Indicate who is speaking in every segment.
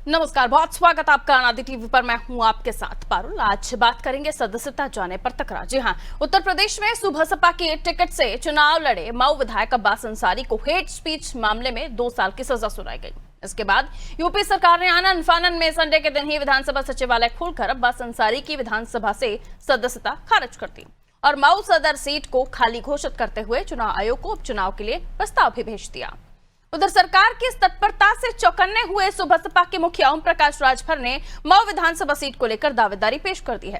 Speaker 1: नमस्कार, बहुत स्वागत आपका आदि टीवी पर। मैं हूं आपके साथ पारुल। आज बात करेंगे सदस्यता जाने पर तकरार। जी हां, उत्तर प्रदेश में सुबह सपा के टिकट से चुनाव लड़े मऊ विधायक अब्बास अंसारी को हेट स्पीच मामले में 2 साल की सजा सुनाई गई। इसके बाद यूपी सरकार ने आनन फानन में संडे के दिन ही विधानसभा सचिवालय खोलकर अब्बास अंसारी की विधानसभा से सदस्यता खारिज कर दी और मऊ सदर सीट को खाली घोषित करते हुए चुनाव आयोग को उपचुनाव के लिए प्रस्ताव भी भेज दिया। उधर सरकार की इस तत्परता से चौकन्ने हुए सुबह सपा के मुखिया ओम प्रकाश राजभर ने मऊ विधानसभा सीट को लेकर दावेदारी पेश कर दी है।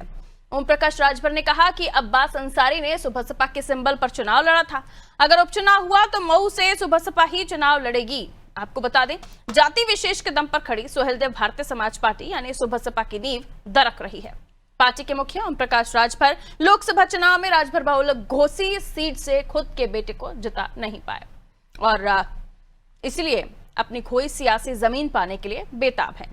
Speaker 1: ओम प्रकाश राजभर ने कहा कि अब्बास अंसारी ने सुबह सपा के सिंबल पर चुनाव लड़ा था। अगर उपचुनाव हुआ तो मऊ से सुबह सपा ही चुनाव लड़ेगी। आपको बता दें, जाति विशेष के दम पर खड़ी सोहेलदेव भारतीय समाज पार्टी यानी सुबह सपा की नींव दरक रही है। पार्टी के मुखिया ओम प्रकाश राजभर लोकसभा चुनाव में राजभर बहुल घोसी सीट से खुद के बेटे को जिता नहीं पाए और इसलिए अपनी खोई सियासी जमीन पाने के लिए बेताब है।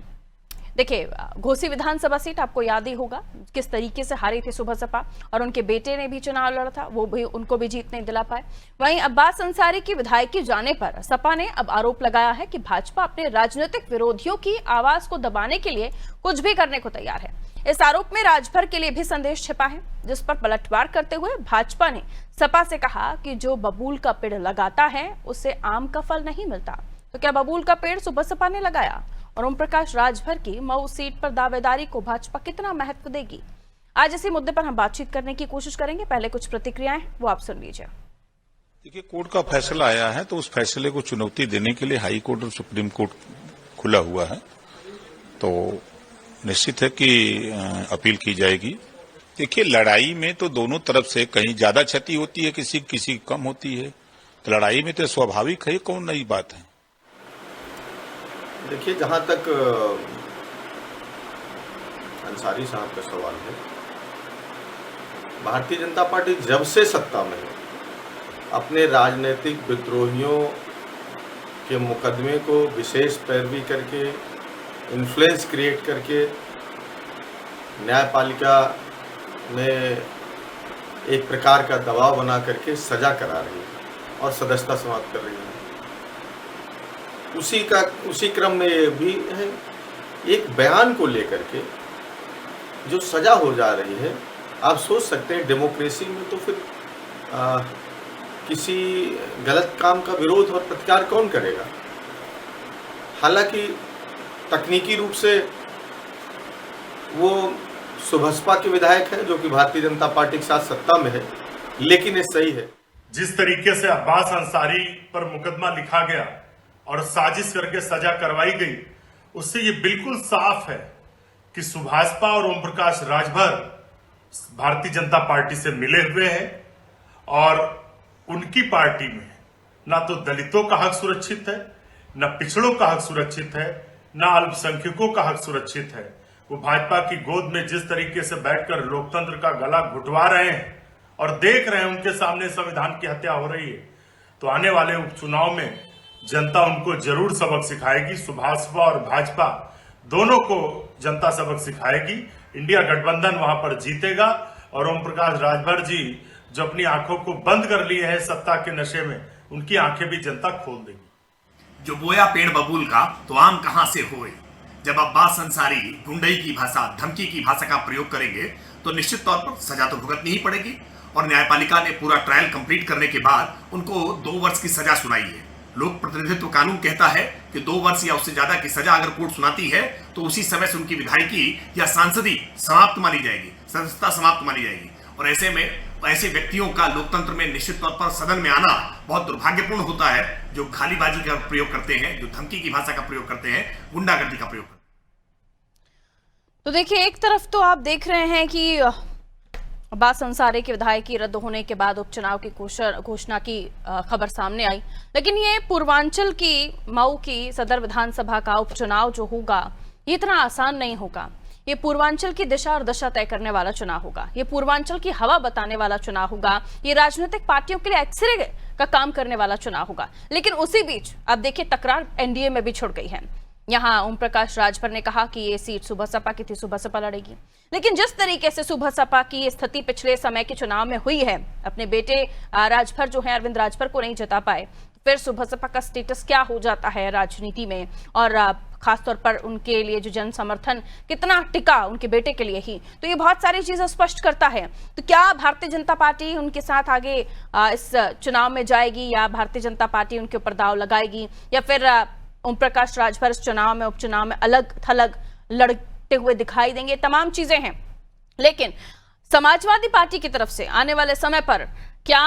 Speaker 1: देखिए, घोसी विधानसभा सीट आपको याद ही होगा किस तरीके से हारी थी सुबह सपा और उनके बेटे ने भी चुनाव लड़ा था, वो भी उनको भी जीत नहीं दिला पाए। वहीं अब्बास अंसारी की विधायकी जाने पर सपा ने अब आरोप लगाया है कि भाजपा अपने राजनीतिक विरोधियों की आवाज को दबाने के लिए कुछ भी करने को तैयार है। इस आरोप में राजभर के लिए भी संदेश छिपा है, जिस पर पलटवार करते हुए भाजपा ने सपा से कहा कि जो बबूल का पेड़ लगाता है उससे आम का फल नहीं मिलता। तो क्या बबूल का पेड़ सुबह सपा ने लगाया? और ओम प्रकाश राजभर की मऊ सीट पर दावेदारी को भाजपा कितना महत्व देगी? आज इसी मुद्दे पर हम बातचीत करने की कोशिश करेंगे। पहले कुछ प्रतिक्रियाएं वो आप सुन लीजिए।
Speaker 2: देखिए, कोर्ट का फैसला आया है तो उस फैसले को चुनौती देने के लिए हाई कोर्ट और सुप्रीम कोर्ट खुला हुआ है, तो निश्चित है कि अपील की जाएगी। देखिए, लड़ाई में तो दोनों तरफ से कहीं ज्यादा क्षति होती है, किसी कम होती है, तो लड़ाई में तो स्वाभाविक है, कौन नई बात है।
Speaker 3: देखिए, जहां तक अंसारी साहब का सवाल है, भारतीय जनता पार्टी जब से सत्ता में है अपने राजनीतिक विद्रोहियों के मुकदमे को विशेष पैरवी करके, इन्फ्लुएंस क्रिएट करके न्यायपालिका में एक प्रकार का दबाव बना करके सजा करा रही है और सदस्यता समाप्त कर रही है। उसी क्रम में ये भी है, एक बयान को लेकर के जो सजा हो जा रही है। आप सोच सकते हैं डेमोक्रेसी में तो फिर किसी गलत काम का विरोध और प्रतिकार कौन करेगा। हालांकि तकनीकी रूप से वो सुबसपा के विधायक है जो कि भारतीय जनता पार्टी के साथ सत्ता में है, लेकिन ये सही है।
Speaker 4: जिस तरीके से अब्बास अंसारी पर मुकदमा लिखा गया और साजिश करके सजा करवाई गई, उससे ये बिल्कुल साफ है कि सुभाषपा और ओम प्रकाश राजभर भारतीय जनता पार्टी से मिले हुए हैं और उनकी पार्टी में ना तो दलितों का हक सुरक्षित है, न पिछड़ों का हक सुरक्षित है, न अल्पसंख्यकों का हक सुरक्षित है। वो भाजपा की गोद में जिस तरीके से बैठकर लोकतंत्र का गला घुटवा रहे हैं और देख रहे हैं उनके सामने संविधान की हत्या हो रही है, तो आने वाले उपचुनाव में जनता उनको जरूर सबक सिखाएगी। सुभाषपा और भाजपा दोनों को जनता सबक सिखाएगी। इंडिया गठबंधन वहां पर जीतेगा और ओम प्रकाश राजभर जी जो अपनी आंखों को बंद कर लिए हैं सत्ता के नशे में, उनकी आंखें भी जनता खोल देगी।
Speaker 5: जो बोया पेड़ बबूल का तो आम कहां से होए। जब अब्बास अंसारी गुंडई की भाषा, धमकी की भाषा का प्रयोग करेंगे तो निश्चित तौर पर सजा तो भुगतनी ही पड़ेगी और न्यायपालिका ने पूरा ट्रायल कंप्लीट करने के बाद उनको 2 वर्ष की सजा सुनाई है। लोक प्रतिनिधित्व कानून कहता है कि 2 वर्ष या उससे ज्यादा की सजा अगर कोर्ट सुनाती है तो उसी समय से उनकी विधायकी या सांसदी समाप्त मानी जाएगी, सदस्यता समाप्त मानी जाएगी। और ऐसे में ऐसे व्यक्तियों का लोकतंत्र में निश्चित तौर पर सदन में आना बहुत दुर्भाग्यपूर्ण होता है, जो गालीबाजी का प्रयोग करते हैं, जो धमकी की भाषा का प्रयोग करते हैं, गुंडागर्दी का प्रयोग करते हैं।
Speaker 1: तो देखिए, एक तरफ तो आप देख रहे हैं कि अब्बास अंसारी की विधायकी रद्द होने के बाद उपचुनाव की घोषणा की खबर सामने आई, लेकिन ये पूर्वांचल की मऊ की सदर विधानसभा का उपचुनाव जो होगा ये इतना आसान नहीं होगा। ये पूर्वांचल की दिशा और दशा तय करने वाला चुनाव होगा, ये पूर्वांचल की हवा बताने वाला चुनाव होगा, ये राजनीतिक पार्टियों के लिए एक्सरे का काम करने वाला चुनाव होगा। लेकिन उसी बीच अब देखिए, तकरार एनडीए में भी छिड़ गई है। यहाँ ओम प्रकाश राजभर ने कहा कि ये सीट सुबह सपा की थी, सुबह सपा लड़ेगी। लेकिन जिस तरीके से सुबह सपा की स्थिति पिछले समय के चुनाव में हुई है, अपने बेटे राजभर जो है अरविंद राजभर को नहीं जिता पाए, फिर सुबसपा का स्टेटस क्या हो जाता है राजनीति में, और खासतौर पर उनके लिए जो जन समर्थन कितना टिका उनके बेटे के लिए ही, तो ये बहुत सारी चीजें स्पष्ट करता है। तो क्या भारतीय जनता पार्टी उनके साथ आगे इस चुनाव में जाएगी, या भारतीय जनता पार्टी उनके ऊपर दाव लगाएगी, या फिर ओम प्रकाश राजभर इस चुनाव में उपचुनाव में अलग थलग लड़ते हुए दिखाई देंगे? तमाम चीजें हैं। लेकिन समाजवादी पार्टी की तरफ से आने वाले समय पर क्या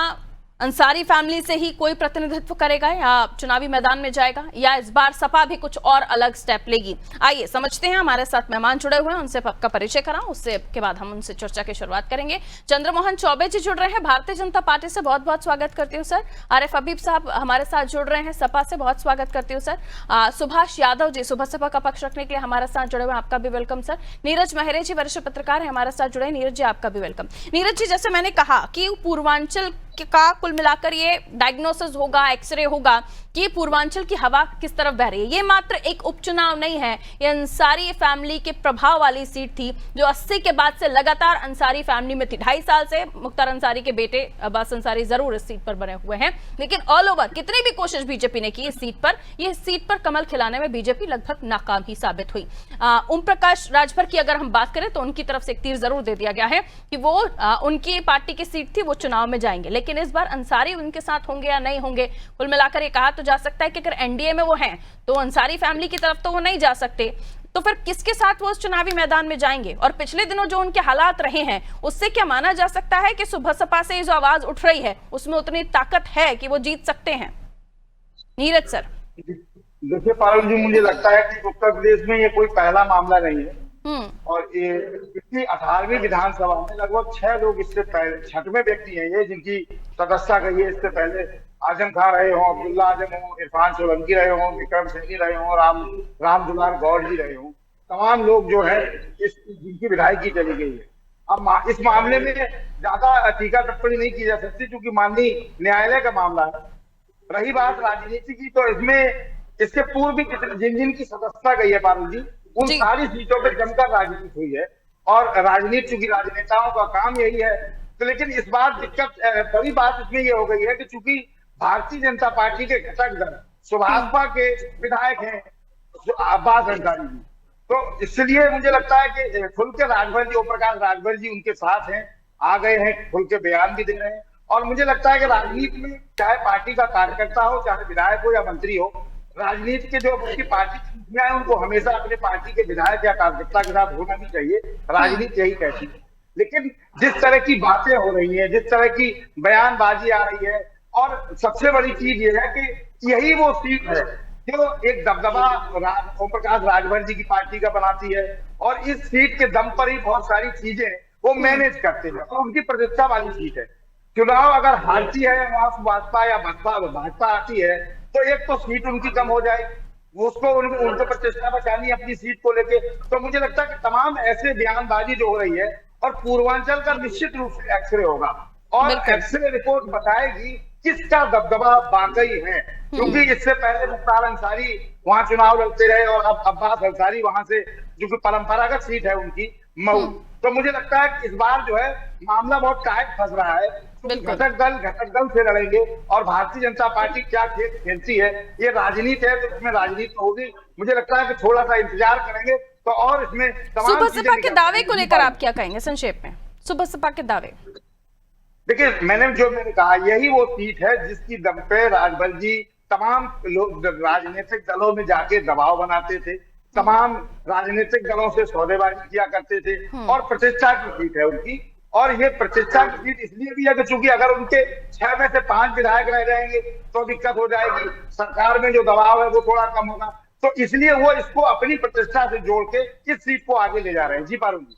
Speaker 1: अंसारी फैमिली से ही कोई प्रतिनिधित्व करेगा, या चुनावी मैदान में जाएगा, या इस बार सपा भी कुछ और अलग स्टेप लेगी? आइए समझते हैं। हमारे साथ मेहमान जुड़े हुए हैं, उनसे आपका परिचय कराऊं, उससे के बाद हम उनसे चर्चा की शुरुआत करेंगे। चंद्रमोहन चौबे जी जुड़ रहे हैं भारतीय जनता पार्टी से, बहुत बहुत स्वागत करती हूँ सर। आरिफ हबीब साहब हमारे साथ जुड़ रहे हैं सपा से, बहुत स्वागत करती हूँ सर। सुभाष यादव जी सुबसपा का पक्ष रखने के लिए हमारे साथ जुड़े हुए, आपका भी वेलकम सर। नीरज मेहरे जी वरिष्ठ पत्रकार है, हमारे साथ जुड़े। नीरज जी आपका भी वेलकम। नीरज जी, जैसे मैंने कहा कि पूर्वांचल का कुल मिलाकर ये डायग्नोसिस होगा, एक्सरे होगा कि पूर्वांचल की हवा किस तरफ बह रही है। ये मात्र एक उपचुनाव नहीं है, ये अंसारी फैमिली के प्रभाव वाली सीट थी जो 80 के बाद से लगातार अंसारी फैमिली में थी। 2.5 साल से मुख्तार अंसारी के बेटे अब्बास अंसारी जरूर इस सीट पर बने हुए हैं, लेकिन ऑल ओवर कितनी भी कोशिश बीजेपी ने की इस सीट पर कमल खिलाने में बीजेपी लगभग नाकाम ही साबित हुई। ओम प्रकाश राजभर की अगर हम बात करें तो उनकी तरफ से एक तीर जरूर दे दिया गया है कि वो उनकी पार्टी की सीट थी, वो चुनाव में जाएंगे, लेकिन इस बार अंसारी उनके साथ होंगे या नहीं होंगे, कुल मिलाकर ये कहा तो जा सकता है कि अगर एनडीए में वो हैं तो अंसारी फैमिली की तरफ तो वो नहीं जा सकते, तो फिर किसके साथ वो उस चुनावी मैदान में जाएंगे? और पिछले दिनों जो उनके हालात रहे हैं उससे क्या माना जा सकता है कि सुबसपा से जो आवाज उठ रही है उसमें उतनी ताकत है कि वो जीत सकते हैं? नीरज सर।
Speaker 6: देखिए पारुल जी, मुझे लगता है कि उत्तर प्रदेश में ये कोई पहला मामला नहीं है, और ये पिछली 18वीं विधानसभा में लगभग 6 लोग इससे पहले, 6वें व्यक्ति हैं ये जिनकी सदस्यता गई है। इससे पहले आजम खान रहे हों, अब्दुल्ला आजम हो, इरफान सोलंकी रहे हों, विक्रम सैनी रहे हों, राम दुलार गौड़ जी रहे हों, तमाम लोग जो है जिनकी विधायकी चली गई है। अब इस मामले में ज्यादा टीका टिप्पणी नहीं की जा सकती क्योंकि माननीय न्यायालय का मामला है। रही बात राजनीति की, तो इसमें इसके पूर्व भी जिन जिन की सदस्यता गई है पारुल जी, उन सारी सीटों पर जमकर राजनीति हुई है, और राजनीति चूंकि राजनेताओं का काम यही है, तो लेकिन इस बार दिक्कत बड़ी बात इसमें ये हो गई है कि चूंकि भारतीय जनता पार्टी के घटक दल सुभाषपा के विधायक हैं अब्बास अंसारी जी, तो इसलिए मुझे लगता है कि खुल के राजभर जी, ओम प्रकाश राजभर जी उनके साथ हैं, आ गए हैं, खुल के बयान भी दे रहे हैं। और मुझे लगता है कि राजनीति में चाहे पार्टी का कार्यकर्ता हो, चाहे विधायक हो या मंत्री हो, राजनीति के जो उनकी पार्टी है उनको हमेशा अपने पार्टी के विधायक या कार्यकर्ता के साथ होना भी चाहिए, राजनीति यही कहती है। लेकिन जिस तरह की बातें हो रही है, जिस तरह की बयानबाजी आ रही है, और सबसे बड़ी चीज ये है कि यही वो सीट है जो एक दबदबा ओम प्रकाश राजभर जी की पार्टी का बनाती है, और इस सीट के दम पर ही बहुत सारी चीजें वो मैनेज करते हैं, और उनकी प्रतिष्ठा वाली सीट है। चुनाव अगर हारती है वहां भाजपा या भाजपा आती है तो एक तो सीट उनकी कम हो जाए, उसको उनको प्रतिष्ठा बचानी अपनी सीट को लेके। तो मुझे लगता है कि तमाम ऐसे बयानबाजी जो हो रही है, और पूर्वांचल का निश्चित रूप से एक्सरे होगा, और एक्सरे रिपोर्ट बताएगी किसका दबदबा वाकई है, क्योंकि इससे पहले मुख्तार अंसारी वहां चुनाव लड़ते रहे, और अब अब्बास अंसारी वहां से, जो कि परंपरागत सीट है उनकी मऊ। तो मुझे लगता है कि इस बार जो है मामला बहुत टाइट फंस रहा है, घटक दल से लड़ेंगे, और भारतीय जनता पार्टी क्या खेल खेलती है, ये राजनीति है, तो इसमें राजनीति होगी। मुझे लगता है कि थोड़ा सा इंतजार करेंगे तो, और इसमें
Speaker 1: सुबसपा के दावे को लेकर आप क्या कहेंगे संक्षेप में? सुबसपा के दावे,
Speaker 6: देखिए मैंने कहा, यही वो सीट है जिसकी दम पे राजभर जी तमाम लोग राजनीतिक दलों में जाके दबाव बनाते थे, तमाम राजनीतिक दलों से सौदेबाजी किया करते थे, और प्रतिष्ठा की सीट है उनकी। और ये प्रतिष्ठा की सीट इसलिए भी है कि चूंकि अगर उनके 6 में से 5 विधायक रह जाएंगे तो दिक्कत हो जाएगी, सरकार में जो दबाव है वो थोड़ा कम होगा, तो इसलिए वो इसको अपनी प्रतिष्ठा से जोड़ के इस सीट को आगे ले जा रहे हैं। जी पारुल जी।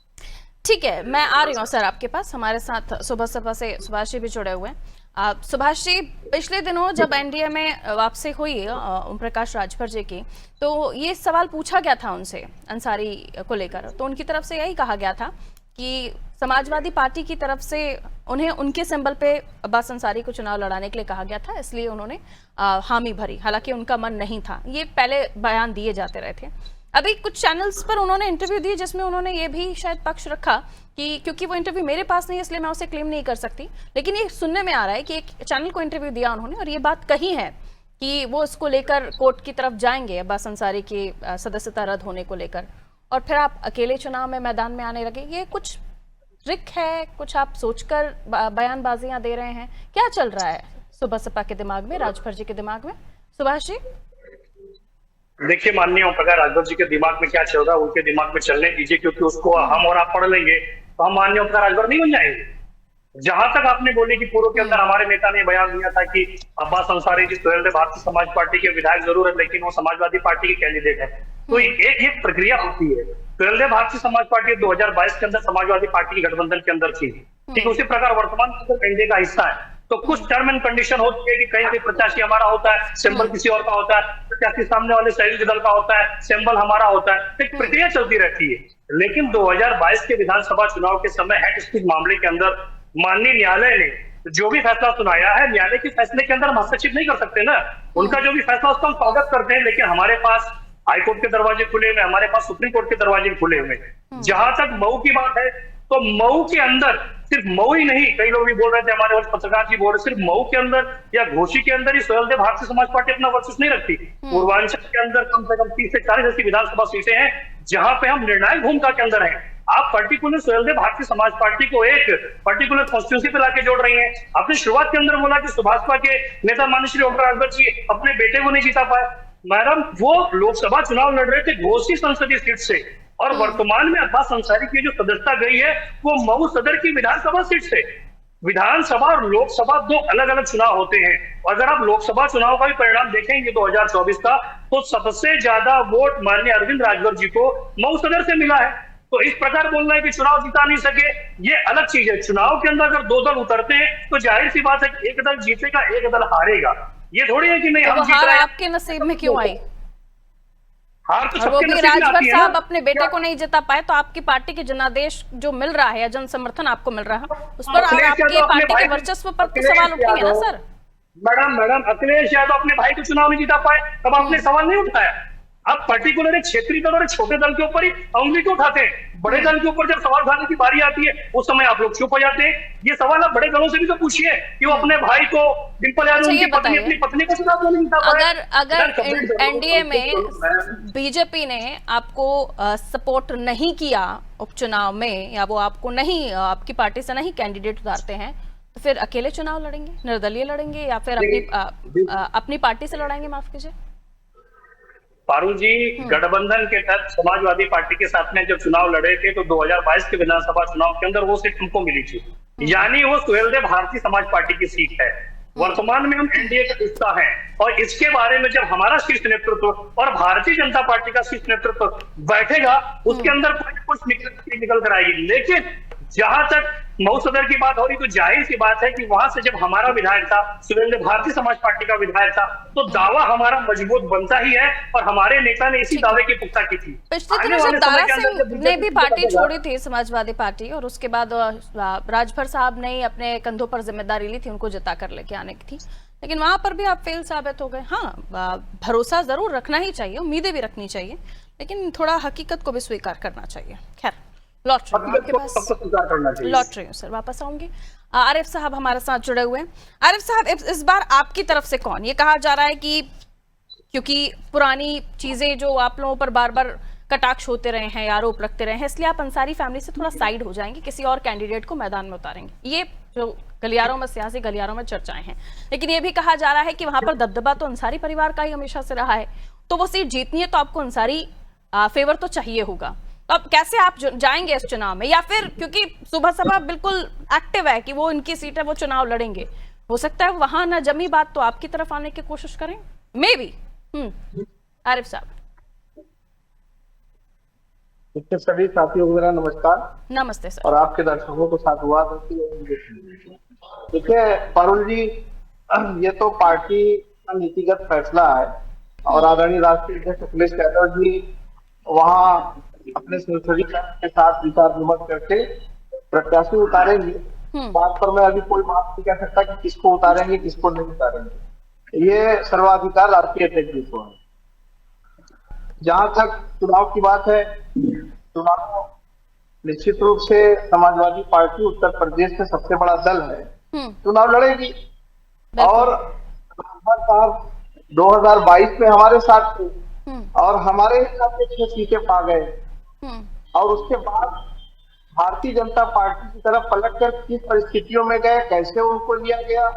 Speaker 1: ठीक है, मैं आ रही हूँ सर आपके पास। हमारे साथ सुबसपा से सुभाष जी भी जुड़े हुए हैं। सुभाष जी, पिछले दिनों जब एनडीए में वापसी हुई ओम प्रकाश राजभर जी की, तो ये सवाल पूछा गया था उनसे अंसारी को लेकर, तो उनकी तरफ से यही कहा गया था कि समाजवादी पार्टी की तरफ से उन्हें उनके सिंबल पे अब्बास अंसारी को चुनाव लड़ाने के लिए कहा गया था, इसलिए उन्होंने हामी भरी, हालांकि उनका मन नहीं था। ये पहले बयान दिए जाते रहे थे। अभी कुछ चैनल्स पर उन्होंने इंटरव्यू दिए जिसमें उन्होंने ये भी शायद पक्ष रखा कि क्योंकि वो इंटरव्यू मेरे पास नहीं है इसलिए मैं उसे क्लेम नहीं कर सकती, लेकिन ये सुनने में आ रहा है कि एक चैनल को इंटरव्यू दिया उन्होंने और ये बात कही है कि वो इसको लेकर कोर्ट की तरफ जाएंगे अब्बास अंसारी की सदस्यता रद्द होने को लेकर, और फिर आप अकेले चुनाव में मैदान में आने लगे? ये कुछ ट्रिक है, कुछ आप सोचकर बयानबाजियां दे रहे हैं? क्या चल रहा है सुबसपा के दिमाग में, राजभर जी के दिमाग में? सुभाष जी,
Speaker 7: देखिए माननीय ओम प्रकाश राजभर जी के दिमाग में क्या चल रहा है उनके दिमाग में चलने दीजिए, क्योंकि उसको हम और आप पढ़ लेंगे तो हम माननीय ओम प्रकाश राजभर नहीं बन जाएंगे। जहां तक आपने बोली कि पूर्व के अंदर हमारे नेता ने बयान दिया था कि अब्बास अंसारी जी सुहेलदेव भारतीय समाज पार्टी के विधायक जरूर है, लेकिन वो समाजवादी पार्टी के कैंडिडेट है, तो एक प्रक्रिया होती है। सुहेलदेव भारतीय समाज पार्टी 2022 के अंदर समाजवादी पार्टी के गठबंधन के अंदर थी, ठीक उसी प्रकार वर्तमान एनडीए का हिस्सा है, तो कुछ टर्म एंड कंडीशन होती है कि कहीं भी प्रत्याशी हमारा होता है, सिंबल किसी और का होता है, प्रत्याशी सामने वाले सहयोगी दल का होता है, सिंबल हमारा होता है, एक प्रक्रिया चलती रहती है। लेकिन 2022 के विधानसभा चुनाव के समय हेड स्पीच मामले के अंदर माननीय न्यायालय ने जो भी फैसला सुनाया है, न्यायालय के फैसले के अंदर हम हस्तक्षेप नहीं कर सकते ना, उनका जो भी फैसला उसका हम स्वागत करते हैं, लेकिन हमारे पास हाईकोर्ट के दरवाजे खुले हुए, हमारे पास सुप्रीम कोर्ट के दरवाजे खुले हुए। जहां तक मऊ की बात है, तो मऊ के अंदर सिर्फ मऊ ही नहीं, कई लोग भी बोल रहे थे, हमारे वरिष्ठ पत्रकार जी बोल रहे, सिर्फ मऊ के अंदर या घोसी के अंदर ही सुहेलदेव भारतीय समाज पार्टी अपना वर्चस्व नहीं रखती। पूर्वांचल के अंदर कम से कम 30 से 40 ऐसी विधानसभा सीटें हैं जहां पे हम निर्णायक भूमिका के अंदर हैं। आप पर्टिकुलर सुहेलदेव भारतीय समाज पार्टी को एक पर्टिकुलर कॉन्स्टिट्यूंसी पे लाके जोड़ रही हैं। आपने शुरुआत के अंदर बोला कि सुभाषपा के नेता माननीय श्री ओम प्रकाश राजभर जी अपने बेटे को नहीं जीता पाए। मैडम, वो लोकसभा चुनाव लड़ रहे थे घोसी संसदीय सीट से, और वर्तमान में अब्बास अंसारी की जो सदस्यता गई है वो मऊ सदर की विधानसभा सीट से। विधानसभा और लोकसभा दो अलग अलग चुनाव होते हैं। अगर आप लोकसभा चुनाव का भी परिणाम देखेंगे 2024 का, तो सबसे ज्यादा वोट माननीय अरविंद राजभर जी को मऊ सदर से मिला है। तो इस प्रकार बोलना है कि चुनाव जीता नहीं सके, ये अलग चीज है। चुनाव के अंदर अगर दो दल उतरते हैं तो जाहिर सी बात है कि एक दल जीतेगा, एक दल हारेगा। ये थोड़ी है कि नहीं
Speaker 1: तो
Speaker 7: हम जीत
Speaker 1: हार
Speaker 7: रहे हैं।
Speaker 1: आपके नसीब में क्यों आई?
Speaker 7: हार तो
Speaker 1: और वो
Speaker 7: सबके
Speaker 1: भी
Speaker 7: नसीब में
Speaker 1: राजभर
Speaker 7: आती है
Speaker 1: साहब
Speaker 7: ना।
Speaker 1: अपने बेटे को नहीं जिता पाए, तो आपकी पार्टी के जनादेश जो मिल रहा है या जन समर्थन आपको मिल रहा है, उस पर
Speaker 7: अखिलेश
Speaker 1: आपकी
Speaker 7: यादव अपने
Speaker 1: पार्टी
Speaker 7: भाई
Speaker 1: के
Speaker 7: को-
Speaker 1: वर्चस्व पर तो
Speaker 7: अखिलेश
Speaker 1: सवाल उठेंगे ना
Speaker 7: यादव-
Speaker 1: सर?
Speaker 7: मैडम अखिलेश यादव अपने भाई को चुनाव नहीं जीता पाए, तब आपने सवाल नहीं उठाया। अब पर्टिकुलर एक क्षेत्रीय दल और एक छोटे दल के ऊपर ही उंगली क्यों उठाते हैं? बड़े दल के ऊपर जब सवाल उठाने की बारी आती है उस समय आप लोग चुप हो जाते हैं। ये सवाल आप बड़े दलों से भी तो पूछिए कि वो अपने भाई को, डिंपल यादव
Speaker 1: अच्छा, ये
Speaker 7: उनकी पत्नी,
Speaker 1: बताइए,
Speaker 7: अपनी पत्नी को चुनाव क्यों नहीं जीता पाए?
Speaker 1: अगर एनडीए में बीजेपी ने आपको सपोर्ट नहीं किया उपचुनाव में, या वो आपको नहीं, आपकी पार्टी से नहीं कैंडिडेट उतारते हैं, तो फिर अकेले चुनाव लड़ेंगे, निर्दलीय लड़ेंगे, या फिर अपनी पार्टी से लड़ाएंगे? माफ कीजिए
Speaker 7: पारुल जी, गठबंधन के तहत समाजवादी पार्टी के साथ में जब चुनाव लड़े थे तो 2022 के विधानसभा चुनाव के अंदर वो सीट हमको मिली थी, यानी वो सुहेलदेव भारतीय समाज पार्टी की सीट है। वर्तमान में हम एनडीए का हिस्सा हैं, और इसके बारे में जब हमारा शीर्ष नेतृत्व और भारतीय जनता पार्टी का शीर्ष नेतृत्व बैठेगा, उसके अंदर कुछ निकल कर आएगी। लेकिन जहां तक मऊ सदर की बात हो रही, तो जाहिर सी बात है कि वहां से जब हमारा विधायक था, सुहेलदेव भारतीय समाज पार्टी का विधायक था, तो दावा हमारा मजबूत बनता ही है, और हमारे नेता ने इसी दावे की पुख्ता की थी।
Speaker 1: पिछले दिनों जब दारा सिंह ने भी पार्टी छोड़ी थी, समाजवादी पार्टी, और उसके बाद राजभर साहब ने अपने कंधों पर जिम्मेदारी ली थी उनको जिता कर लेके आने की थी, लेकिन वहां पर भी आप फेल साबित हो गए। हाँ, भरोसा जरूर रखना ही चाहिए, उम्मीदें भी रखनी चाहिए, लेकिन थोड़ा हकीकत को भी स्वीकार करना चाहिए। खैर, लौट रही हूं आपके पास, लौट रही हूँ सर, वापस आऊंगी। आरिफ साहब हमारे साथ जुड़े हुए हैं। आरिफ साहब, इस बार आपकी तरफ से कौन? ये कहा जा रहा है कि क्योंकि पुरानी चीजें जो आप लोगों पर बार बार कटाक्ष होते रहे हैं, आरोप लगते रहे हैं, इसलिए आप अंसारी फैमिली से थोड़ा साइड हो जाएंगे, किसी और कैंडिडेट को मैदान में उतारेंगे। ये जो गलियारों में, सियासी गलियारों में चर्चाएं हैं। लेकिन ये भी कहा जा रहा है कि वहां पर दबदबा तो अंसारी परिवार का ही हमेशा से रहा है, तो वो सीट जीतनी है तो आपको अंसारी फेवर तो चाहिए होगा। अब कैसे आप जाएंगे इस चुनाव में? या फिर क्योंकि सुबसपा बिल्कुल एक्टिव है कि वो इनकी सीट है, वो चुनाव लड़ेंगे, हो सकता है वहां ना जमी बात तो आपकी तरफ आने की कोशिश करें, मे बी। आरिफ साहब।
Speaker 6: सभी साथियों को मेरा नमस्कार।
Speaker 1: नमस्ते सर।
Speaker 6: और आपके दर्शकों को साधुवाद होती है। देखिए पारुल जी, ये तो पार्टी का नीतिगत फैसला है, और आदरणीय राष्ट्रीय अध्यक्ष अखिलेश यादव जी वहाँ अपने संसदीय के साथ विचार विमर्श करके प्रत्याशी उतारेंगे। बात पर मैं अभी कोई बात नहीं कह सकता कि किसको उतारेंगे किसको नहीं उतारेंगे, ये सर्वाधिकार राष्ट्रीय अध्यक्ष जी को है। जहां तक चुनाव की बात है, चुनाव निश्चित रूप से समाजवादी पार्टी उत्तर प्रदेश में सबसे बड़ा दल है, चुनाव लड़ेगी। और साहब 2022 में हमारे साथ थे और हमारे हिसाब से 6 सीटें पा गए। और उसके बाद भारतीय जनता पार्टी की तरफ पलट कर किस परिस्थितियों में गए, कैसे उनको लिया गया,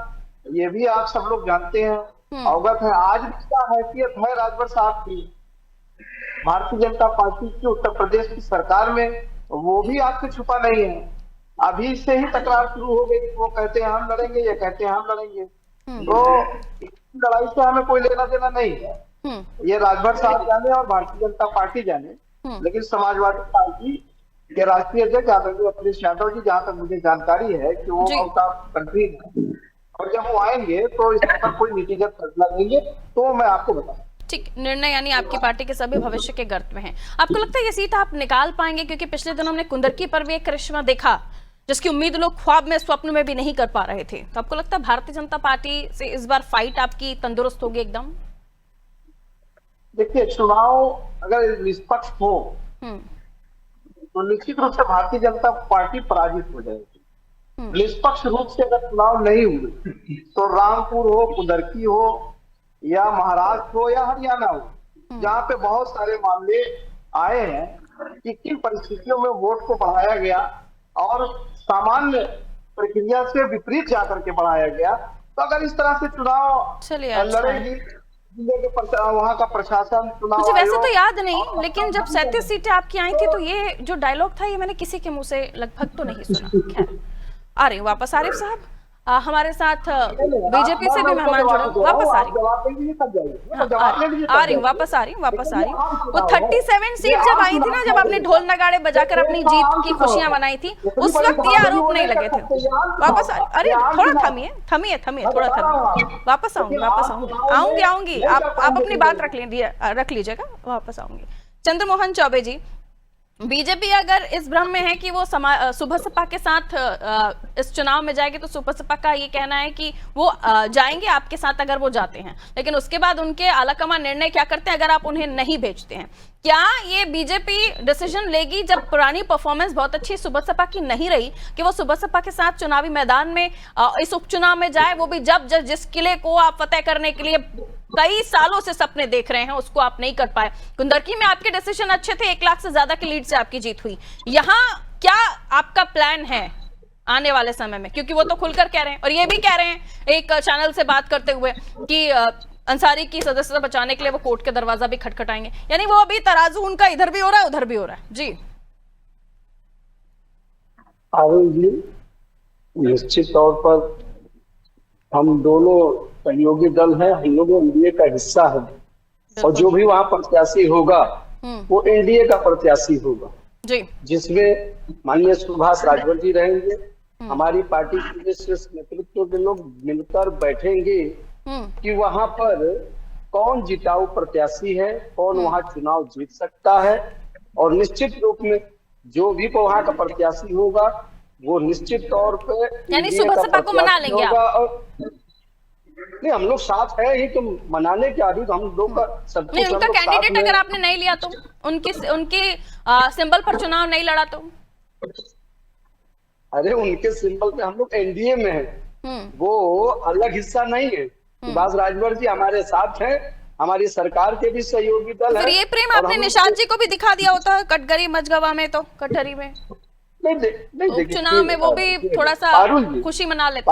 Speaker 6: ये भी आप सब लोग जानते हैं, अवगत है। आज भी क्या हैसियत है राजभर साहब की भारतीय जनता पार्टी की उत्तर प्रदेश की सरकार में, वो भी आपसे छुपा नहीं है। अभी से ही तकरार शुरू हो गई, वो कहते हैं हम लड़ेंगे, ये कहते हैं हम लड़ेंगे। तो इस लड़ाई से हमें कोई लेना देना नहीं है, ये राजभर साहब जाने और भारतीय जनता पार्टी जाने। लेकिन समाजवादी पार्टी के राष्ट्रीय अध्यक्ष आदरणीय अखिलेश यादव जी, जहाँ तक मुझे जानकारी है कि वो आउट ऑफ कंट्री है, और जब वो आएंगे तो इस पर कोई नीतिगत फैसला लेंगे तो मैं आपको बताऊंगा।
Speaker 1: ठीक, निर्णय यानी आपकी पार्टी के सभी भविष्य के गर्त में है। आपको लगता है ये सीट आप निकाल पाएंगे? क्योंकि पिछले दिनों हमने कुंदरकी पर भी एक करिश्मा देखा जिसकी उम्मीद लोग ख्वाब में, स्वप्न में भी नहीं कर पा रहे थे। तो आपको लगता है भारतीय जनता पार्टी से इस बार फाइट आपकी तंदुरुस्त होगी एकदम?
Speaker 6: देखिए, चुनाव अगर निष्पक्ष हो तो निश्चित रूप से भारतीय जनता पार्टी पराजित हो जाएगी। निष्पक्ष रूप से अगर चुनाव नहीं हुए तो रामपुर हो, कुंदरकी हो, या महाराष्ट्र हो, या हरियाणा हो, जहाँ पे बहुत सारे मामले आए हैं कि किन परिस्थितियों में वोट को बढ़ाया गया और सामान्य प्रक्रिया से विपरीत जाकर के बढ़ाया गया। तो अगर इस तरह से चुनाव लड़ेगी, वहाँ का प्रशासन, चुनाव
Speaker 1: मुझे वैसे तो याद नहीं, लेकिन जब 37 सीटें आपकी आई थी तो ये जो डायलॉग था ये मैंने किसी के मुंह से लगभग तो नहीं सुना। खैर, आ रहे वापस आरिफ साहब, हमारे साथ बीजेपी से भी मेहमान जुड़े, वापस आ रही वापस आ रही वो 37 सीट जब आई थी ना, जब आपने ढोल नगाड़े बजाकर अपनी जीत की खुशियां मनाई थी, उस वक्त ये आरोप नहीं लगे थे। वापस अरे थोड़ा थमिए थोड़ा थमिए, वापस आऊंगी आप अपनी बात रख लीजिएगा, वापस आऊंगी। चंद्रमोहन चौबे जी, बीजेपी अगर इस भ्रम में है कि वो सुबह सपा के साथ इस चुनाव में जाएगी, तो सुबह सपा का ये कहना है कि वो जाएंगे आपके साथ अगर वो जाते हैं, लेकिन उसके बाद उनके आलाकमान निर्णय क्या करते हैं अगर आप उन्हें नहीं भेजते हैं? क्या ये बीजेपी डिसीजन लेगी, जब पुरानी परफॉर्मेंस बहुत अच्छी सुबह सपा की नहीं रही, कि वो सुबह सपा के साथ चुनावी मैदान में इस उपचुनाव में जाए, वो भी जब जिस किले को आप फतेह करने के लिए कई सालों से सपने देख रहे हैं, उसको आप नहीं कर पाए। कुंदरकी में आपके डिसीजन अच्छे थे, 1 लाख से ज्यादा की लीड से आपकी जीत हुई। यहाँ क्या आपका प्लान है आने वाले समय में? क्योंकि वो तो खुलकर कह रहे हैं, और ये भी कह रहे हैं एक चैनल से बात करते हुए कि अंसारी की सदस्यता बचाने के लिए वो कोर्ट के दरवाजा भी खटखटाएंगे, यानी वो अभी तराजू उनका इधर भी हो रहा है उधर भी हो रहा है। जी
Speaker 8: अरुण जी, निश्चित तौर पर हम दोनों सहयोगी दल हैं, हम लोग एनडीए का हिस्सा है, और जो भी वहां प्रत्याशी होगा वो एनडीए का प्रत्याशी होगा
Speaker 1: जी,
Speaker 8: जिसमें माननीय सुभाष राजभर जी रहेंगे। हमारी पार्टी के शीर्ष नेतृत्व के लोग मिलकर बैठेंगे कि वहां पर कौन जिताऊ प्रत्याशी है, कौन वहां चुनाव जीत सकता है, और निश्चित रूप में जो भी वहां का प्रत्याशी होगा वो निश्चित तौर पे
Speaker 1: यानी सुबह सपा को मना लेंगे आप?
Speaker 8: नहीं, हम लोग साथ है ही, तो मनाने के अभी हम लोग का सब
Speaker 1: नहीं, उनका कैंडिडेट अगर आपने नहीं लिया तो, उनकी सिंबल पर चुनाव नहीं लड़ा तो?
Speaker 8: अरे उनके सिंबल पे हम लोग एनडीए में हैं, वो अलग हिस्सा नहीं है। सुभाष राजभर जी हमारे साथ हैं, हमारी सरकार के भी सहयोगी दल है।
Speaker 1: ये प्रेम आपने निषाद जी को भी दिखा दिया होता है कटघरी मझगवा में, तो कटहरी में
Speaker 8: नहीं
Speaker 1: चुनाव में वो भी थोड़ा सा खुशी मना लेते।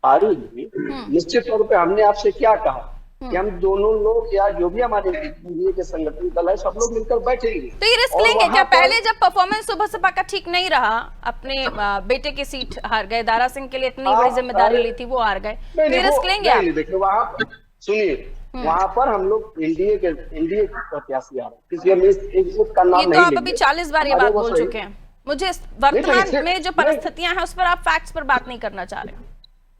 Speaker 8: पारुल जी, निश्चित तौर पे हमने आपसे क्या कहा कि हम दोनों लोग या जो भी हमारे एनडीए के संगठन दल है, सब लोग मिलकर बैठेंगे।
Speaker 1: तो ये रिस्क लेंगे क्या? पहले जब परफॉर्मेंस सुबह सपा का ठीक नहीं रहा, अपने बेटे की सीट हार गए, दारा सिंह के लिए इतनी बड़ी जिम्मेदारी ली थी, वो हार गए, तो ये रिस्क लेंगे आप?
Speaker 8: देखिए वहाँ सुनिए, वहाँ पर हम लोग एनडीए के प्रत्याशी आ रहे, किसी का नाम नहीं,
Speaker 1: तो आप अभी 40 बार ये बात बोल चुके हैं। मुझे वर्तमान में जो परिस्थितियां हैं उस पर आप फैक्ट्स पर बात नहीं करना चाह रहे हैं।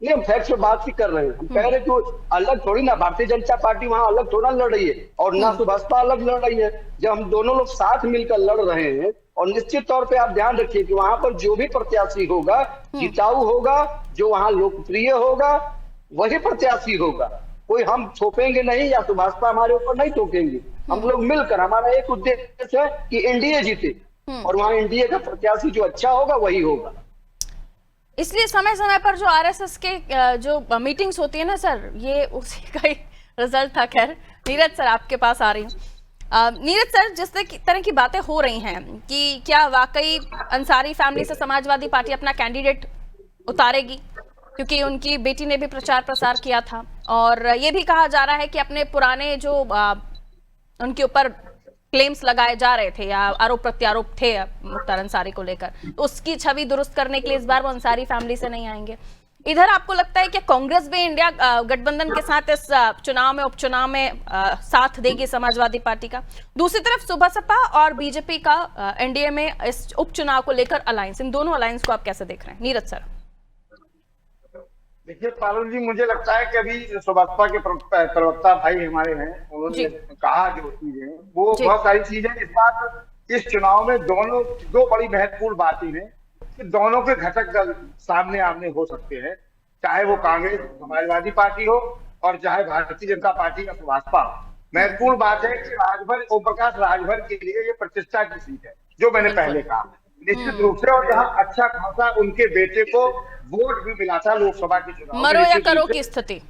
Speaker 8: नहीं, हम फैक्ट्स पे बात ही कर रहे हैं। हम कह रहे तो अलग थोड़ी ना, भारतीय जनता पार्टी वहाँ अलग थोड़ा लड़ रही है और ना सुभाषपा अलग लड़ रही है। जब हम दोनों लोग साथ मिलकर लड़ रहे हैं, और निश्चित तौर पे आप ध्यान रखिए कि वहां पर जो भी प्रत्याशी होगा जिताऊ होगा, जो वहां लोकप्रिय होगा वही प्रत्याशी होगा। कोई हम थोपेंगे नहीं या सुभाषपा हमारे ऊपर नहीं थोपेंगे। हम लोग मिलकर, हमारा एक उद्देश्य है कि एनडीए जीते, और वहां एनडीए का प्रत्याशी जो अच्छा होगा वही होगा।
Speaker 1: इसलिए समय समय पर जो आरएसएस के जो मीटिंग्स होती है ना सर, ये उसी का रिजल्ट था। खैर नीरज सर आपके पास आ रही हूँ। नीरज सर, जिस तरह की बातें हो रही हैं कि क्या वाकई अंसारी फैमिली से समाजवादी पार्टी अपना कैंडिडेट उतारेगी, क्योंकि उनकी बेटी ने भी प्रचार प्रसार किया था और ये भी कहा जा रहा है कि अपने पुराने जो उनके ऊपर क्लेम्स लगाए जा रहे थे या आरोप प्रत्यारोप थे मुख्तार अंसारी को लेकर, तो उसकी छवि दुरुस्त करने के लिए इस बार वो अंसारी फैमिली से नहीं आएंगे। इधर आपको लगता है कि कांग्रेस भी इंडिया गठबंधन के साथ इस चुनाव में उपचुनाव में साथ देगी समाजवादी पार्टी का? दूसरी तरफ सुबह सपा और बीजेपी का एनडीए में इस उपचुनाव को लेकर अलायंस, इन दोनों अलायंस को आप कैसे देख रहे हैं? नीरज सर।
Speaker 6: देखिए पारुल जी, मुझे लगता है कि अभी बसपा के प्रवक्ता भाई हमारे हैं, उन्होंने कहा जो चीजें वो बहुत सारी चीजें इस बार इस चुनाव में दो बड़ी महत्वपूर्ण बातें हैं कि दोनों के घटक दल सामने आमने हो सकते हैं, चाहे वो कांग्रेस समाजवादी पार्टी हो और चाहे भारतीय जनता पार्टी या भाजपा। महत्वपूर्ण बात है कि राजभर ओम प्रकाश राजभर के लिए ये प्रतिष्ठा की सीट है, जो मैंने पहले कहा निश्चित रूप से, और जहाँ अच्छा खासा उनके बेटे को वोट भी मिला था लोकसभा के चुनाव,
Speaker 1: मरो या करो की स्थिति।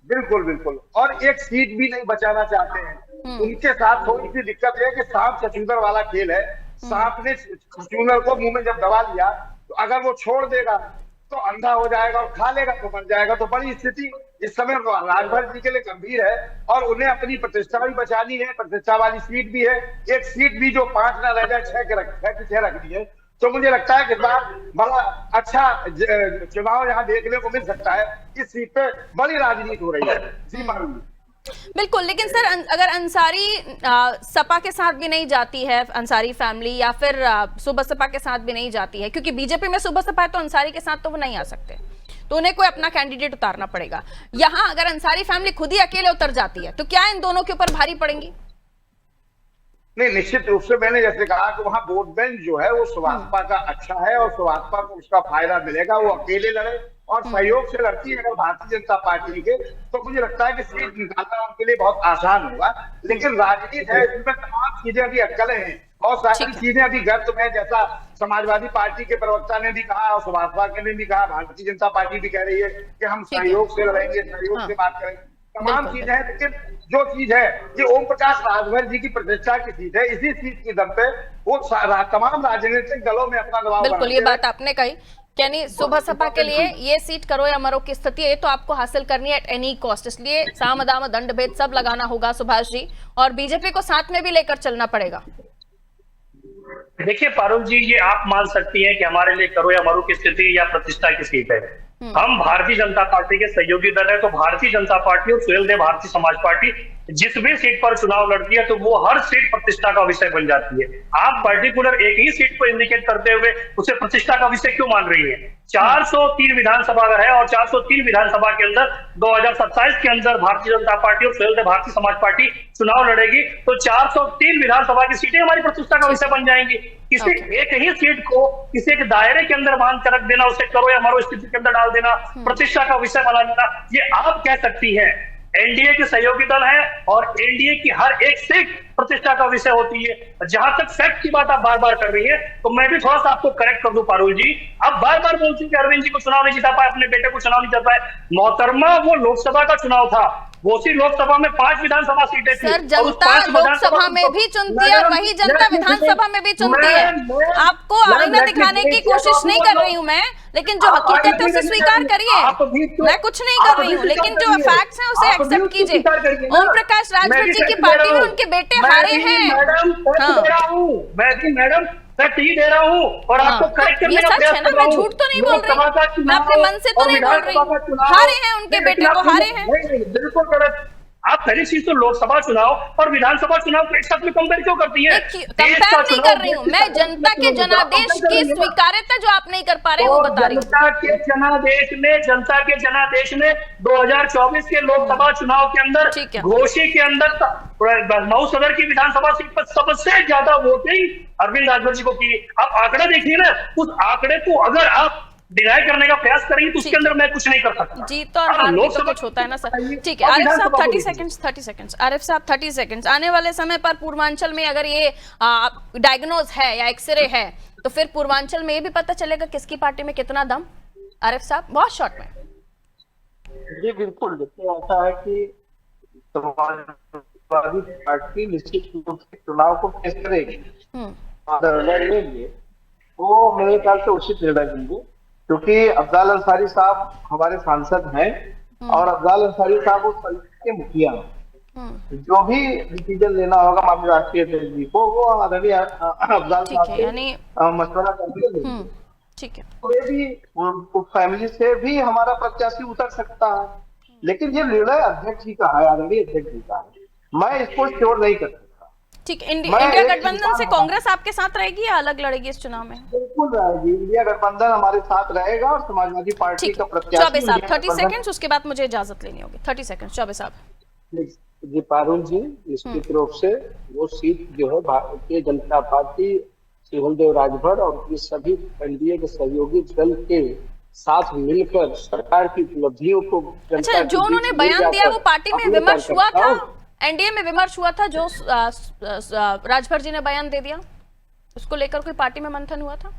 Speaker 6: बिल्कुल बिल्कुल, और एक सीट भी नहीं बचाना चाहते हैं। उनके साथ थोड़ी सी दिक्कत है कि सांप छछूंदर वाला खेल है। सांप ने छछूंदर को मुंह में जब दबा लिया तो अगर वो छोड़ देगा तो अंधा हो जाएगा और खा लेगा तो मर जाएगा। तो बड़ी स्थिति इस समय राजभर जी के लिए गंभीर है और उन्हें अपनी प्रतिष्ठा भी बचानी है। प्रतिष्ठा वाली सीट भी है, एक सीट भी जो 5 ना रह जाए 6 रखनी है। तो मुझे लगता है कि बड़ा अच्छा चुनाव यहाँ देखने को मिल सकता है। इस सीट पे बड़ी राजनीति हो रही है। जी मालूम
Speaker 1: बिल्कुल, लेकिन सर अगर अंसारी सपा के साथ भी नहीं जाती है, अंसारी फैमिली, या फिर सुबह सपा के साथ भी नहीं जाती है, क्योंकि बीजेपी में सुबह सपा है तो अंसारी के साथ तो वो नहीं आ सकते, तो उन्हें कोई अपना कैंडिडेट उतारना पड़ेगा। यहाँ अगर अंसारी फैमिली खुद ही अकेले उतर जाती है तो क्या इन दोनों के ऊपर भारी पड़ेंगी?
Speaker 6: नहीं, निश्चित रूप से मैंने जैसे कहा कि वहां वोट बैंक जो है वो सुभाषपा का अच्छा है और सुभाषपा को उसका फायदा मिलेगा। वो अकेले लड़े और सहयोग से लड़ती है अगर भारतीय जनता पार्टी के, तो मुझे लगता है कि सीट निकालना उनके लिए बहुत आसान होगा। लेकिन राजनीति है, इसमें तमाम चीजें अभी अटकलें हैं और सारी चीजें अभी गर्त में, जैसा समाजवादी पार्टी के प्रवक्ता ने भी कहा और सुभाषपा ने भी कहा, भारतीय जनता पार्टी भी कह रही है कि हम सहयोग से लड़ेंगे, सहयोग से बात करेंगे, तमाम चीजें हैं। लेकिन जो चीज है कि ओम प्रकाश राजभर जी की प्रतिष्ठा की सीट है, इसी सीट की दम पे वो तमाम राजनीतिक दलों में अपना दबाव,
Speaker 1: बिल्कुल ये बात आपने कही, यानी सुबह सपा के लिए ये सीट करो या मरो की स्थिति है तो आपको हासिल करनी है एट एनी कॉस्ट, इसलिए साम दाम दंड भेद सब लगाना होगा सुभाष जी, और बीजेपी को साथ में भी लेकर चलना पड़ेगा।
Speaker 7: देखिए पारुल जी, ये आप मान सकती हैं कि हमारे लिए करो या मरो की स्थिति या प्रतिष्ठा की सीट है। हम भारतीय जनता पार्टी के सहयोगी दल है, तो भारतीय जनता पार्टी और सुहेल देव भारतीय समाज पार्टी जिस भी सीट पर चुनाव लड़ती है तो वो हर सीट प्रतिष्ठा का विषय बन जाती है। आप पर्टिकुलर एक ही सीट को इंडिकेट करते हुए उसे प्रतिष्ठा का विषय क्यों मान रही है? 403 विधानसभा है और 403 विधानसभा के अंदर 2027 के अंदर भारतीय जनता पार्टी और सुहेल देव भारतीय समाज पार्टी चुनाव लड़ेगी, तो 403 विधानसभा की सीटें हमारी प्रतिष्ठा का विषय बन जाएंगी। किसी एक ही सीट को किसी एक दायरे के अंदर बांध कर रख देना, उसे करो या मरो स्थिति के अंदर डाल देना, प्रतिष्ठा का विषय बना देना, ये आप कह सकती है। एनडीए के सहयोगी दल है और एनडीए की हर एक सीट प्रतिष्ठा का विषय होती है। जहां तक फैक्ट की बात आप बार बार कर रही है तो मैं भी थोड़ा सा आपको करेक्ट कर दूं पारुल जी, आप बार बार बोलती हैं कि अरविंद जी को चुनाव नहीं जिता पाए, अपने बेटे को चुनाव नहीं जिता पाए। मोहतरमा, वो लोकसभा का चुनाव था, वो सी लोकसभा में 5 विधानसभा सीटें थी।
Speaker 1: सर जनता लोकसभा में भी चुनती है और वही जनता विधानसभा में भी चुनती है। आपको आईना दिखाने की कोशिश नहीं कर रही हूँ मैं, लेकिन जो हकीकत है उसे स्वीकार करिए। मैं कुछ नहीं कर रही हूँ, लेकिन जो फैक्ट्स हैं उसे एक्सेप्ट कीजिए। ओम प्रकाश राजभर जी की पार्टी में उनके बेटे हारे हैं।
Speaker 7: मैडम फैक्ट ही दे रहा हूँ और आपको करेक्ट करने का प्रयास कर रहा हूँ।
Speaker 1: मैं झूठ तो नहीं बोल रही, मैं अपने मन से तो नहीं बोल रही। हारे हैं उनके बेटे को, हारे हैं।
Speaker 7: बिल्कुल करेक्ट। आप पहली चीज तो लोकसभा चुनाव और विधानसभा चुनाव को एक साथ में कंपेयर क्यों करती है?
Speaker 1: कंपेयर नहीं कर रही हूँ मैं, जनता के जनादेश की स्वीकार्यता जो आप नहीं कर पा रहे हो बता रही हूँ।
Speaker 7: जनता के जनादेश ने 2024 के लोकसभा चुनाव के अंदर घोषी के अंदर मऊ सदर की विधानसभा सीट पर सबसे ज्यादा वोटिंग अरविंद राजभर जी को की। आप आंकड़े देखिए ना, उस आंकड़े को अगर आप डिनाई करने का प्रयास करेंगे तो उसके अंदर मैं कुछ नहीं कर सकता।
Speaker 1: जीत और हार भी तो कुछ होता है ना सर। ठीक है आरिफ साहब 30 सेकंड्स आरिफ साहब 30 सेकंड्स। आने वाले समय पर पूर्वांचल में अगर ये डायग्नोज है या एक्सरे है तो फिर पूर्वांचल में ये भी पता चलेगा किसकी पार्टी में कितना दम। आरिफ साहब बहुत शॉर्ट में।
Speaker 9: जी बिल्कुल, देखिए ऐसा है कि
Speaker 6: समाजवादी पार्टी निश्चित रूप से चुनाव को फेस करेगी और निर्णय लेंगे, वो मेरे ख्याल से उचित निर्णय लेंगे, क्योंकि अफजाल अंसारी साहब हमारे सांसद हैं और अफजाल अंसारी साहब उस परिषद के मुखिया हैं। जो भी डिसीजन लेना होगा माननीय राष्ट्रीय अध्यक्ष जी को, वो आदरणीय अफजाल साहब से मशवरा करके लेंगे।
Speaker 1: ठीक है,
Speaker 6: कोई भी फैमिली से भी हमारा प्रत्याशी उतर सकता है, लेकिन ये निर्णय अध्यक्ष जी का है, आदरणीय अध्यक्ष जी का है, मैं इसको श्योर नहीं कर सकता।
Speaker 1: ठीक, इंडिया गठबंधन से कांग्रेस आपके साथ रहेगी या अलग लड़ेगी इस चुनाव में?
Speaker 6: बिल्कुल रहेगी, इंडिया गठबंधन हमारे साथ रहेगा और समाजवादी पार्टी का प्रत्याशी।
Speaker 1: चौबे साहब 30 सेकंड्स, उसके बाद मुझे इजाजत लेनी होगी। 30 सेकंड चौबे साहब।
Speaker 8: जी पारुल जी, निश्चित रूप से वो सीट जो है भारतीय जनता पार्टी, सुहेलदेव राजभर और ये सभी एनडीए के सहयोगी दल के साथ मिलकर सरकार की उपलब्धियों को।
Speaker 1: अच्छा, जो उन्होंने बयान दिया वो पार्टी में विमर्श हुआ था, एनडीए में विमर्श हुआ था, जो राजभर जी ने बयान दे दिया उसको लेकर कोई पार्टी में मंथन हुआ था?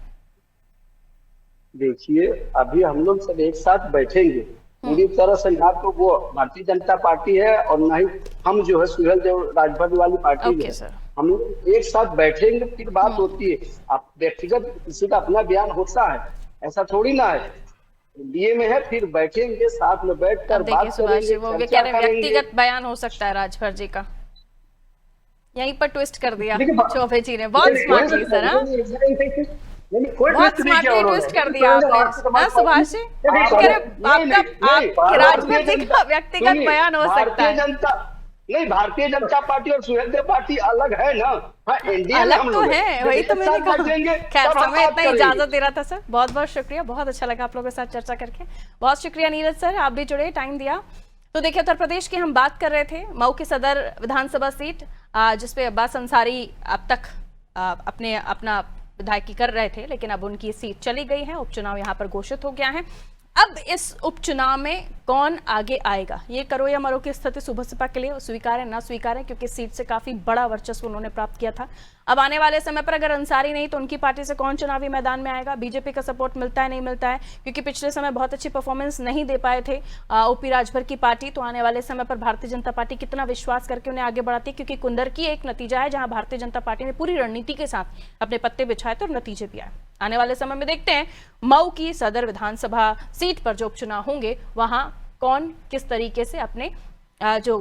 Speaker 8: देखिए, अभी हम लोग सब एक साथ बैठेंगे, पूरी तरह से ना तो वो भारतीय जनता पार्टी है और ना ही हम जो है सुहेलदेव राजभर वाली पार्टी है। हम लोग एक साथ बैठेंगे, फिर बात होती है। आप व्यक्तिगत किसी का अपना बयान होता है, ऐसा थोड़ी ना है। एनडीए में है, फिर बैठेंगे साथ में बैठकर बात करेंगे,
Speaker 1: वो कह रहे व्यक्तिगत बयान हो सकता है राजभर जी का, यहीं पर ट्विस्ट कर दिया चौबे जी ने। बहुत स्मार्टली सर, बहुत स्मार्टली ट्विस्ट कर दिया आपने सुभाष जी। आपका राजभर जी का व्यक्तिगत बयान हो सकता है।
Speaker 8: नहीं, भारतीय जनता पार्टी और सुहेलदेव पार्टी अलग है ना। हाँ, एनडीए
Speaker 1: अलग तो है, वही तो मैंने कहा। खैर, समय इतना इजाजत दे रहा था सर, बहुत बहुत शुक्रिया, बहुत अच्छा लगा आप लोगों के साथ चर्चा करके। बहुत शुक्रिया नीरज सर, आप भी जुड़े, टाइम दिया। तो देखिए, उत्तर प्रदेश की हम बात कर रहे थे, मऊ की सदर विधानसभा सीट जिसपे अब्बास अंसारी अब तक अपना विधायकी कर रहे थे, लेकिन अब उनकी सीट चली गई है, उपचुनाव यहाँ पर घोषित हो गया है। अब इस उपचुनाव में कौन आगे आएगा, ये करो या मरो की स्थिति सुबसपा के लिए स्वीकार है ना स्वीकार है, क्योंकि सीट से काफी बड़ा वर्चस्व उन्होंने प्राप्त किया था। अब आने वाले समय पर अगर अंसारी नहीं तो उनकी पार्टी से कौन चुनावी मैदान में आएगा, बीजेपी का सपोर्ट मिलता है नहीं मिलता है, क्योंकि पिछले समय बहुत अच्छी परफॉर्मेंस नहीं दे पाए थे ओपी राजभर की पार्टी। तो आने वाले समय पर भारतीय जनता पार्टी कितना विश्वास करके उन्हें आगे बढ़ाती है, क्योंकि कुंदर की एक नतीजा है जहां भारतीय जनता पार्टी ने पूरी रणनीति के साथ अपने पत्ते बिछाए थे और नतीजे भी आए। आने वाले समय में देखते हैं मऊ की सदर विधानसभा सीट पर जो उपचुनाव होंगे वहां कौन किस तरीके से अपने जो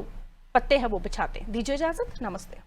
Speaker 1: पत्ते हैं वो बिछाते हैं। दीजिए इजाजत, नमस्ते।